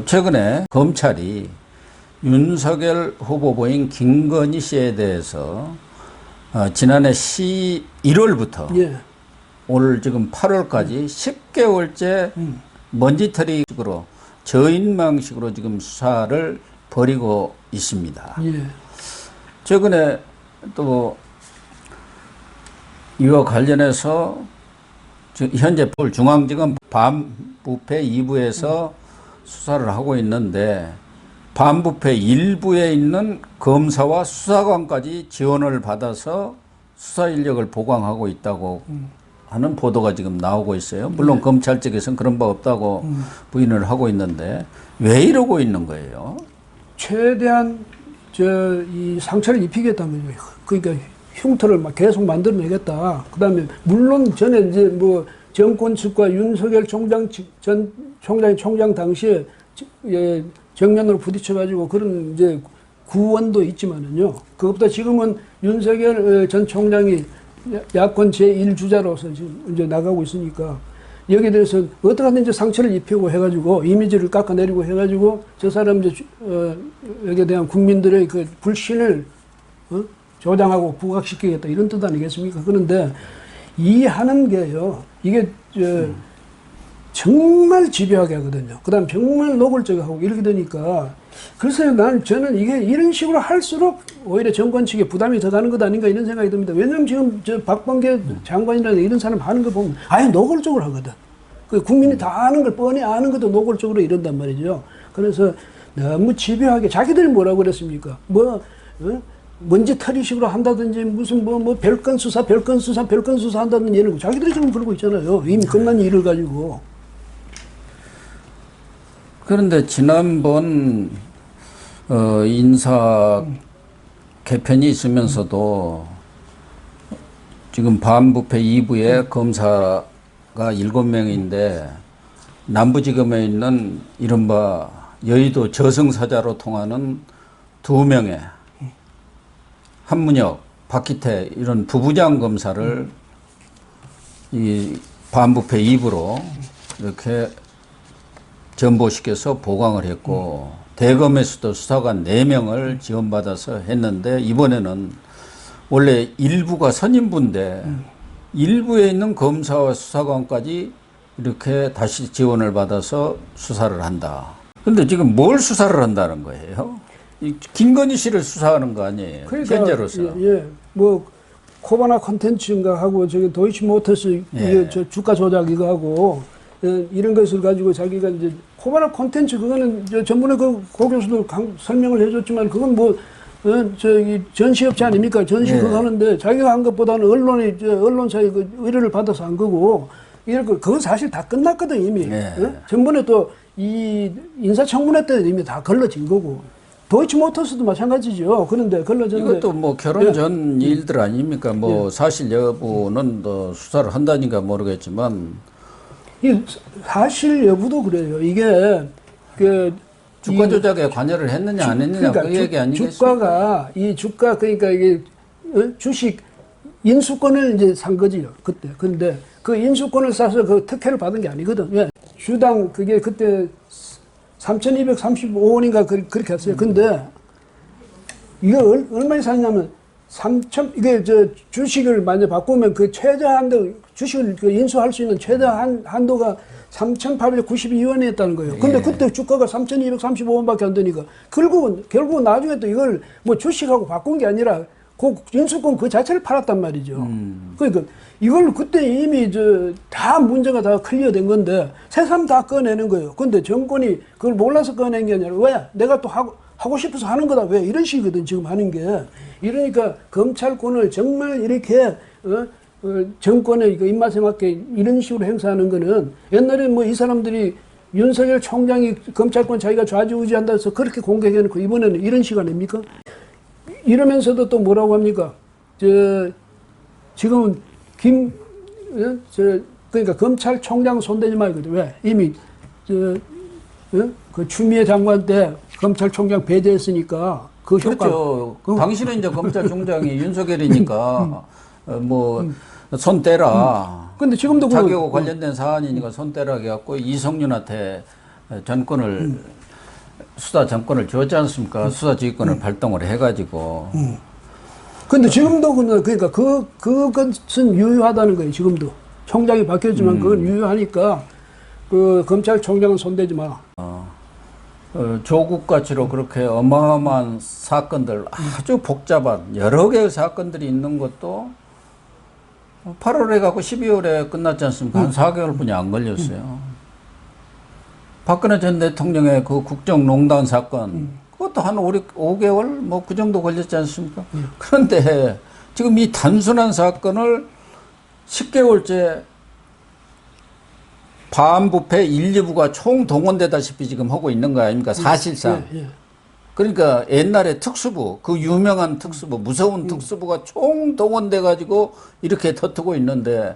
최근에 검찰이 윤석열 후보부인 김건희 씨에 대해서 지난해 1월부터 예. 올 지금 8월까지 10개월째 먼지털이식으로 저인망식으로 지금 수사를 벌이고 있습니다. 예. 최근에 또 이와 관련해서 현재 중앙지검 반부패 2부에서 수사를 하고 있는데 반부패 1부에 있는 검사와 수사관까지 지원을 받아서 수사 인력을 보강하고 있다고 하는 보도가 지금 나오고 있어요. 물론 네. 검찰 측에서는 그런 바 없다고 부인을 하고 있는데 왜 이러고 있는 거예요? 최대한 이 상처를 입히겠다면요. 그러니까 흉터를 막 계속 만들어내겠다. 그다음에 물론 전에 이제 뭐 정권 측과 윤석열 총장 전 총장 당시에 정면으로 부딪혀가지고 그런 이제 구원도 있지만은요. 그것보다 지금은 윤석열 전 총장이 야권 제1주자로서 지금 이제 나가고 있으니까 여기에 대해서 어떻게 하든지 상처를 입히고 해가지고 이미지를 깎아내리고 해가지고 저 사람 이제 여기에 대한 국민들의 그 불신을 조장하고 부각시키겠다 이런 뜻 아니겠습니까? 그런데 이해하는 게요. 이게 정말 집요하게 하거든요. 그다음 정말 노골적하고 이렇게 되니까 글쎄요. 저는 이게 이런 식으로 할수록 오히려 정권 측에 부담이 더 가는 것 아닌가 이런 생각이 듭니다. 왜냐하면 지금 박범계 장관이라든가 이런 사람 하는 거 보면 아예 노골적으로 하거든. 그 국민이 다 아는 걸 뻔히 아는 것도 노골적으로 이런단 말이죠. 그래서 너무 집요하게 자기들이 뭐라고 그랬습니까? 먼지털이식으로 한다든지 무슨 별건 수사 한다든지 이런 거 자기들이 지금 그러고 있잖아요. 이미 끝난 일을 가지고. 그런데 지난번 인사 개편이 있으면서도 지금 반부패 2부에 검사가 7명인데 남부지검에 있는 이른바 여의도 저승사자로 통하는 2명의 한문혁, 박기태 이런 부부장 검사를 이 반부패 2부로 이렇게 전보시켜서 보강을 했고 대검에서도 수사관 4명을 지원받아서 했는데 이번에는 원래 일부가 선임부인데 일부에 있는 검사와 수사관까지 이렇게 다시 지원을 받아서 수사를 한다. 근데 지금 뭘 수사를 한다는 거예요? 김건희 씨를 수사하는 거 아니에요? 그러니까, 현재로서. 예. 코바나 콘텐츠인가 하고 저기 도이치모터스 예. 저 주가 조작 이거 하고 이런 것을 가지고 자기가 이제 코바나 콘텐츠 그거는 전번에 고 교수도 설명을 해줬지만 그건 저기 전시업체 아닙니까? 전시 그거 하는데 자기가 한 것보다는 언론사의 그 의뢰를 받아서 한 거고 그건 사실 다 끝났거든 이미. 전번에 또 이 인사청문회 때 이미 다 걸러진 거고. 도이치모터스도 마찬가지죠. 그런데 걸러졌는데 이것도 결혼 전 일들 아닙니까? 사실 여부는 더 수사를 한다니까 모르겠지만 이 사실 여부도 그래요. 이게 주가 조작에 관여를 했느냐 안 했느냐 그러니까 그 얘기 아니겠습니까? 주가 그러니까 이게 주식 인수권을 이제 산 거지요. 그때. 근데 그 인수권을 사서 그 특혜를 받은 게 아니거든. 왜? 주당 그게 그때 3,235원인가 그렇게 했어요. 근데 이거 얼마에 샀냐면 이게 주식을 만약 바꾸면 그 최저 한도 주식을 인수할 수 있는 최저 한도가 3,892원이었다는 거예요. 근데 그때 주가가 3,235원밖에 안 되니까 결국은 나중에 또 이걸 주식하고 바꾼 게 아니라 그 인수권 그 자체를 팔았단 말이죠. 그러니까 이걸 그때 이미 다 문제가 다 클리어된 건데 새삼 다 꺼내는 거예요. 근데 정권이 그걸 몰라서 꺼낸 게 아니라 왜? 내가 또 하고 싶어서 하는 거다. 왜? 이런 식이거든 지금 하는 게. 이러니까 검찰권을 정말 이렇게 정권의 입맛에 맞게 이런 식으로 행사하는 거는 옛날에 이 사람들이 윤석열 총장이 검찰권 자기가 좌지우지한다 해서 그렇게 공격해놓고 이번에는 이런 식 아닙니까? 이러면서도 또 뭐라고 합니까? 지금은 그러니까 검찰총장 손대지 말거든. 왜? 이미 그 추미애 장관 때 검찰총장 배제했으니까 그 그렇죠. 당신은 이제 검찰총장이 윤석열이니까 손 떼라. 근데 지금도 자기하고 관련된 사안이니까 손 떼라 해갖고 이성윤한테 전권을 수사 전권을 줬지 않습니까? 수사지휘권을 발동을 해가지고. 근데 지금도 그러니까 그것은 유효하다는 거예요. 지금도 총장이 바뀌었지만 그건 유효하니까 그 검찰총장은 손대지 마. 조국 가치로 그렇게 어마어마한 사건들, 아주 복잡한 여러 개의 사건들이 있는 것도 8월에 가고 12월에 끝났지 않습니까? 한 4개월뿐이 안 걸렸어요. 박근혜 전 대통령의 그 국정농단 사건, 그것도 한 5개월 뭐 그 정도 걸렸지 않습니까? 그런데 지금 이 단순한 사건을 10개월째 반부패 1, 2부가 총동원되다시피 지금 하고 있는 거 아닙니까? 사실상. 예, 예. 그러니까 옛날에 특수부, 그 유명한 특수부, 무서운 특수부가 총동원돼 가지고 이렇게 터뜨고 있는데,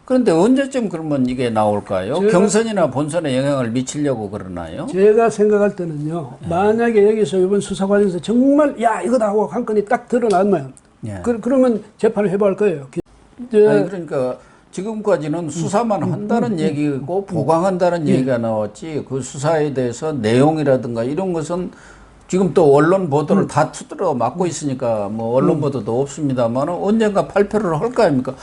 그런데 언제쯤 그러면 이게 나올까요? 경선이나 본선에 영향을 미치려고 그러나요? 제가 생각할 때는요, 만약에 여기서 이번 수사 과정에서 정말 야 이거다 하고 한 건이 딱 드러나면 예. 그러면 재판을 해봐할 거예요. 아니, 그러니까 지금까지는 수사만 한다는 얘기고 보강한다는 얘기가 나왔지, 그 수사에 대해서 내용이라든가 이런 것은 지금 또 언론 보도를 다 두드러 막고 있으니까 뭐 언론 보도도 없습니다만 언젠가 발표를 할 거 아닙니까?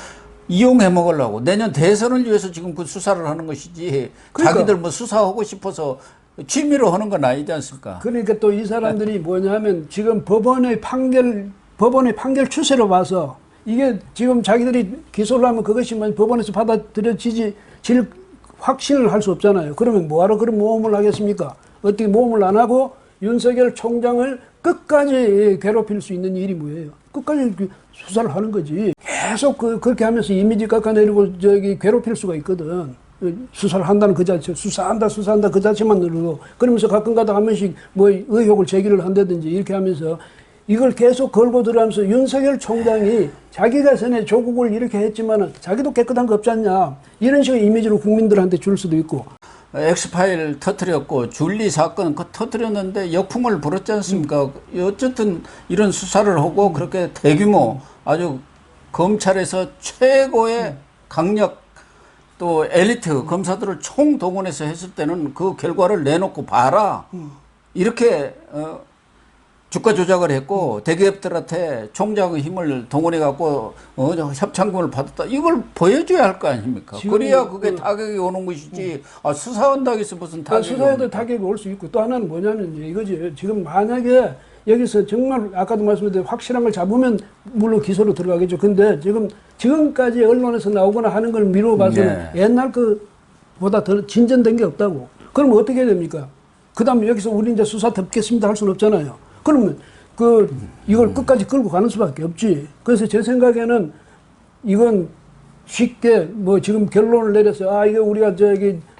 이용해 먹으려고 내년 대선을 위해서 지금 그 수사를 하는 것이지, 그러니까, 자기들 뭐 수사하고 싶어서 취미로 하는 건 아니지 않습니까? 그러니까 또 이 사람들이 뭐냐면 지금 법원의 판결 추세로 봐서 이게 지금 자기들이 기소를 하면 그것이 뭐 법원에서 받아들여질 확신을 할 수 없잖아요. 그러면 뭐하러 그런 모험을 하겠습니까? 어떻게 모험을 안 하고 윤석열 총장을 끝까지 괴롭힐 수 있는 일이 뭐예요? 끝까지 수사를 하는 거지. 계속 그렇게 하면서 이미지 깎아내리고 괴롭힐 수가 있거든. 수사를 한다는 그 자체, 수사한다 그 자체만으로도. 그러면서 가끔가다 한 번씩 뭐 의혹을 제기를 한다든지 이렇게 하면서 이걸 계속 걸고 들어가면서 윤석열 총장이 자기가 전에 조국을 이렇게 했지만은 자기도 깨끗한 거 없지 않냐. 이런 식의 이미지로 국민들한테 줄 수도 있고. 엑스파일 터뜨렸고 줄리 사건 터뜨렸는데 역풍을 불었지 않습니까? 어쨌든 이런 수사를 하고 그렇게 대규모 아주 검찰에서 최고의 강력 또 엘리트 검사들을 총동원해서 했을 때는 그 결과를 내놓고 봐라. 이렇게 주가 조작을 했고 대기업들한테 총장의 힘을 동원해 갖고 협찬금을 받았다. 이걸 보여줘야 할 거 아닙니까? 그래야 그게 타격이 오는 것이지. 수사한다고 해서 무슨 타격이 수사에도 타격이 올 수 있고 또 하나는 뭐냐면 이거지. 지금 만약에 여기서 정말 아까도 말씀드린 확실한 걸 잡으면 물론 기소로 들어가겠죠. 근데 지금까지 언론에서 나오거나 하는 걸 미뤄봐서는 옛날 그보다 더 진전된 게 없다고. 그럼 어떻게 해야 됩니까? 그 다음에 여기서 우리 이제 수사 덮겠습니다 할 수는 없잖아요. 그러면 이걸 끝까지 끌고 가는 수밖에 없지. 그래서 제 생각에는 이건 쉽게 뭐 지금 결론을 내려서 이거 우리가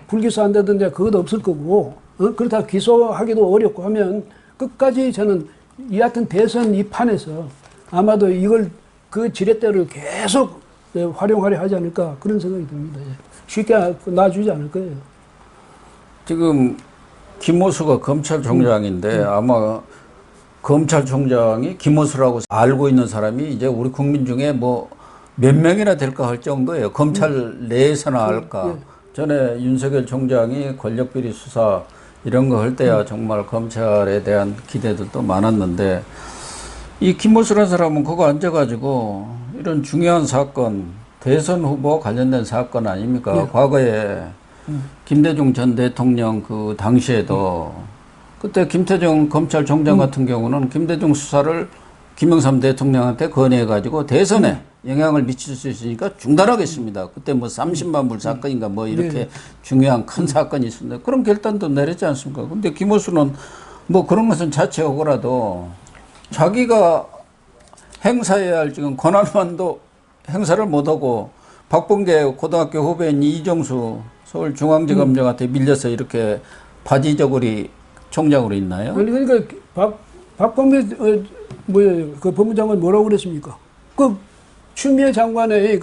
불기소한다든지 그것도 없을 거고, 그렇다 기소하기도 어렵고 하면 끝까지 저는 여하튼 대선 이 판에서 아마도 이걸 그 지렛대를 계속 활용하려 하지 않을까 그런 생각이 듭니다. 쉽게 놔주지 않을 거예요. 지금 김호수가 검찰총장인데 아마 검찰총장이 김호수라고 알고 있는 사람이 이제 우리 국민 중에 뭐 몇 명이나 될까 할 정도예요. 검찰 내에서나 알까. 전에 윤석열 총장이 권력비리 수사 이런 거 할 때야 정말 검찰에 대한 기대들도 많았는데, 이 김호수라는 사람은 그거 앉아가지고 이런 중요한 사건, 대선 후보 관련된 사건 아닙니까? 과거에 김대중 전 대통령 그 당시에도 그때 김태정 검찰총장 같은 경우는 김대중 수사를 김영삼 대통령한테 건의해가지고 대선에 영향을 미칠 수 있으니까 중단하겠습니다. 그때 뭐 30만 불 사건인가 뭐 이렇게 중요한 큰 사건이 있었는데 그런 결단도 내렸지 않습니까? 근데 김호수는 뭐 그런 것은 자체하고라도 자기가 행사해야 할 지금 권한만도 행사를 못하고 박범계 고등학교 후배인 이정수 서울중앙지검장한테 밀려서 이렇게 바지저고리 총장으로 있나요? 아니 그러니까 박범계 그 법무장관 뭐라고 그랬습니까? 그 추미애 장관의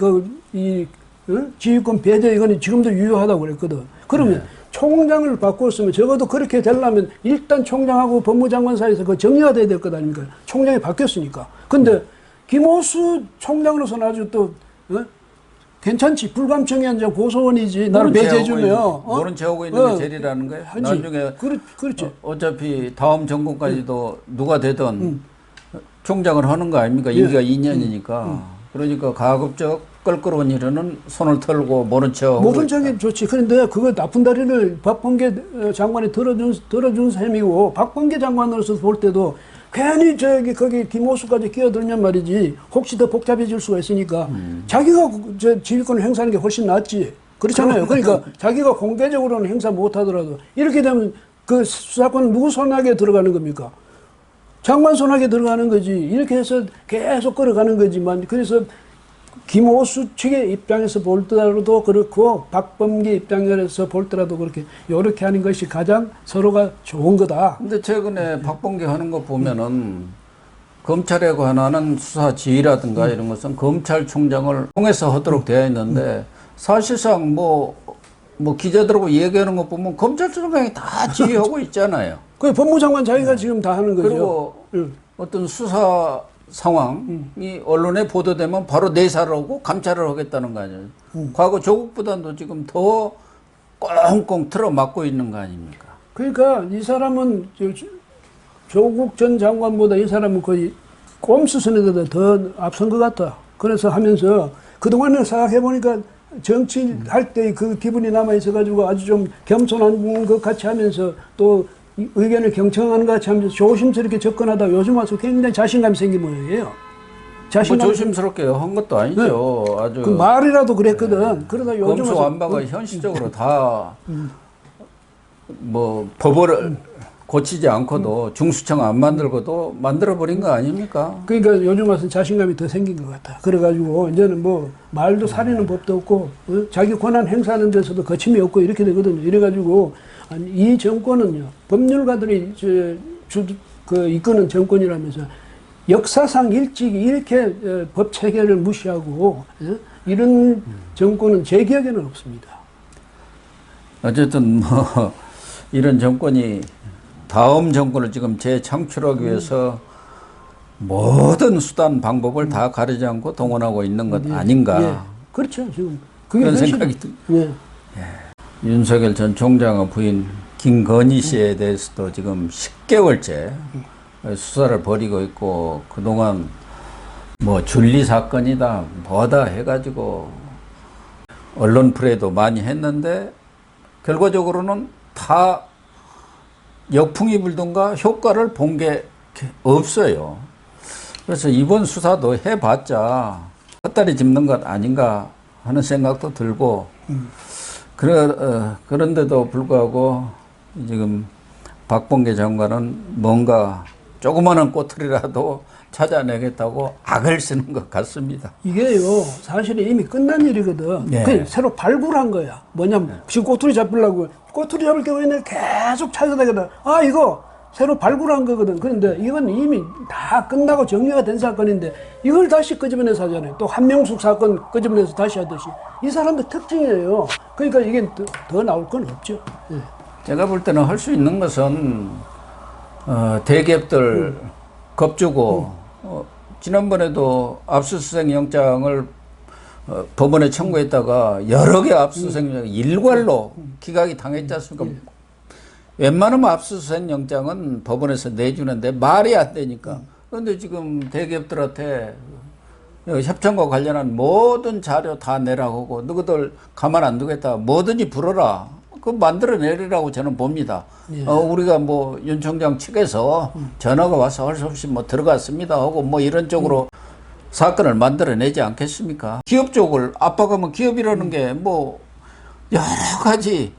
지휘권 배제 이거는 지금도 유효하다고 그랬거든. 그러면 총장을 바꿨으면 적어도 그렇게 되려면 일단 총장하고 법무장관 사이에서 그 정리가 돼야 될 것 아닙니까? 총장이 바뀌었으니까. 근데 김호수 총장으로서는 아주 또 괜찮지. 불감청이 이제 고소원이지. 나를 배제해주면. 모른 체 하고 있는 게 제일이라는 거예요. 하지. 나중에 그렇지. 어차피 다음 정권까지도 누가 되든 총장을 하는 거 아닙니까? 임기가 2년이니까. 그러니까 가급적 껄끄러운 일에는 손을 털고 모른 척하고. 모른 척이 좋지. 그런데 그거 나쁜 다리를 박범계 장관이 들어준 셈이고, 박범계 장관으로서 볼 때도 괜히 거기 김호수까지 끼어들면 말이지, 혹시 더 복잡해질 수가 있으니까, 자기가 지휘권을 행사하는 게 훨씬 낫지. 그렇잖아요. 그러니까 자기가 공개적으로는 행사 못 하더라도, 이렇게 되면 그 수사권은 누구 손아귀에 들어가는 겁니까? 장관 손아귀에 들어가는 거지. 이렇게 해서 계속 끌어가는 거지만, 그래서 김호수 측의 입장에서 볼 때라도 그렇고 박범계 입장에서 볼 때라도 그렇게 이렇게 하는 것이 가장 서로가 좋은 거다. 근데 최근에 박범계 하는 거 보면은 검찰에 관한 수사 지휘라든가 이런 것은 검찰총장을 통해서 하도록 되어 있는데 사실상 뭐 기자들하고 얘기하는 거 보면 검찰총장이 다 지휘하고 있잖아요. 그 법무장관 자기가 지금 다 하는 거죠. 그리고 어떤 수사 상황이 언론에 보도되면 바로 내사를 하고 감찰을 하겠다는 거 아니에요. 과거 조국 부단도 지금 더 꽁꽁 틀어막고 있는 거 아닙니까? 그러니까 이 사람은 조국 전 장관보다 이 사람은 거의 꼼수선에도 더 앞선 것 같다. 그래서 하면서 그동안을 생각해보니까 정치할 때 그 기분이 남아있어가지고 아주 좀 겸손한 것 같이 하면서 또 의견을 경청하는 것 같이 하면서 조심스럽게 접근하다 요즘 와서 굉장히 자신감이 생긴 모양이에요. 뭐 조심스럽게 한 것도 아니죠. 네. 아주 그 말이라도 그랬거든. 그러다 요즘 와서 검수완박을 현실적으로 다 뭐 법을 고치지 않고도 중수청 안 만들고도 만들어버린 거 아닙니까? 그러니까 요즘 와서 자신감이 더 생긴 것 같아. 그래가지고 이제는 뭐 말도 사리는 법도 없고 자기 권한 행사하는 데서도 거침이 없고 이렇게 되거든요. 이래가지고 이 정권은요, 법률가들이 이끄는 정권이라면서 역사상 일찍이 이렇게 법 체계를 무시하고 이런 정권은 제 기억에는 없습니다. 어쨌든 뭐 이런 정권이 다음 정권을 지금 재창출하기 위해서 모든 수단 방법을 다 가리지 않고 동원하고 있는 것 아닌가. 예. 그렇죠. 지금 그게 그런 생각이 듭니다. 예. 윤석열 전 총장의 부인 김건희 씨에 대해서도 지금 10개월째 수사를 벌이고 있고 그동안 뭐 줄리 사건이다 뭐다 해가지고 언론 플레이도 많이 했는데 결과적으로는 다 역풍이 불던가 효과를 본 게 없어요. 그래서 이번 수사도 해봤자 헛다리 짚는 것 아닌가 하는 생각도 들고 그런데도 불구하고 지금 박범계 장관은 뭔가 조그마한 꼬투리라도 찾아내겠다고 악을 쓰는 것 같습니다. 이게요, 사실은 이미 끝난 일이거든. 네. 그냥 새로 발굴한 거야. 뭐냐면, 지금 꼬투리 잡으려고, 꼬투리 잡을 경우에는 계속 찾아다니다. 아, 이거 새로 발굴한 거거든. 그런데 이건 이미 다 끝나고 정리가 된 사건인데, 이걸 다시 끄집어내서 하잖아요. 또 한명숙 사건 끄집어내서 다시 하듯이. 이 사람들 특징이에요. 그러니까 이게 더 나올 건 없죠. 네. 제가 볼 때는 할 수 있는 것은, 대기업들 겁주고, 지난번에도 압수수색 영장을 법원에 청구했다가 여러 개 압수수색 영장이 일괄로 기각이 당했지 않습니까? 웬만하면 압수수색 영장은 법원에서 내주는데 말이 안 되니까. 그런데 지금 대기업들한테 협찬과 관련한 모든 자료 다 내라고 하고 너희들 가만 안 두겠다. 뭐든지 불어라. 그 만들어내리라고 저는 봅니다. 예. 우리가 뭐 윤 총장 측에서 전화가 와서 할 수 없이 뭐 들어갔습니다 하고 뭐 이런 쪽으로 사건을 만들어내지 않겠습니까? 기업 쪽을 압박하면 기업이라는 게 뭐 여러 가지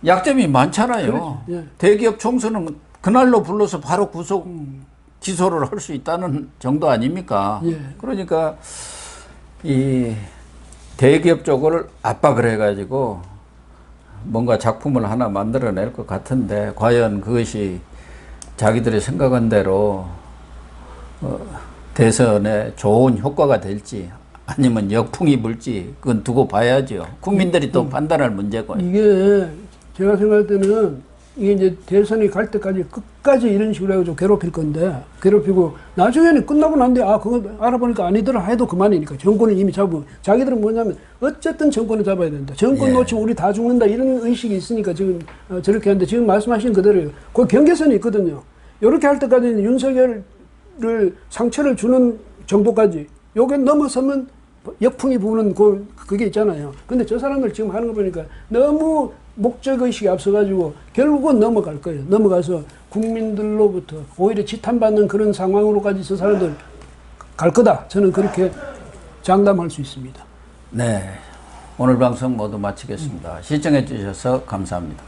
약점이 많잖아요. 그렇죠. 예. 대기업 총수는 그날로 불러서 바로 구속 기소를 할 수 있다는 정도 아닙니까? 예. 그러니까 이 대기업 쪽을 압박을 해가지고 뭔가 작품을 하나 만들어낼 것 같은데 과연 그것이 자기들이 생각한 대로 대선에 좋은 효과가 될지 아니면 역풍이 불지 그건 두고 봐야죠. 국민들이 또 판단할 문제고. 이게 제가 생각할 때는 이게 이제 대선이 갈 때까지 끝까지 이런 식으로 해가지고 괴롭힐 건데, 괴롭히고, 나중에는 끝나고 난 뒤에, 그거 알아보니까 아니더라 해도 그만이니까. 정권을 이미 잡고, 자기들은 뭐냐면, 어쨌든 정권을 잡아야 된다. 정권 예. 놓치면 우리 다 죽는다. 이런 의식이 있으니까 지금 저렇게 하는데, 지금 말씀하신 그대로예요. 그 경계선이 있거든요. 이렇게 할 때까지는 윤석열을 상처를 주는 정도까지, 요게 넘어서면 역풍이 부는 그게 있잖아요. 근데 저 사람들 지금 하는 거 보니까 너무 목적의식이 앞서가지고 결국은 넘어갈 거예요. 넘어가서 국민들로부터 오히려 지탄받는 그런 상황으로까지 저 사람들 갈 거다. 저는 그렇게 장담할 수 있습니다. 네. 오늘 방송 모두 마치겠습니다. 시청해 주셔서 감사합니다.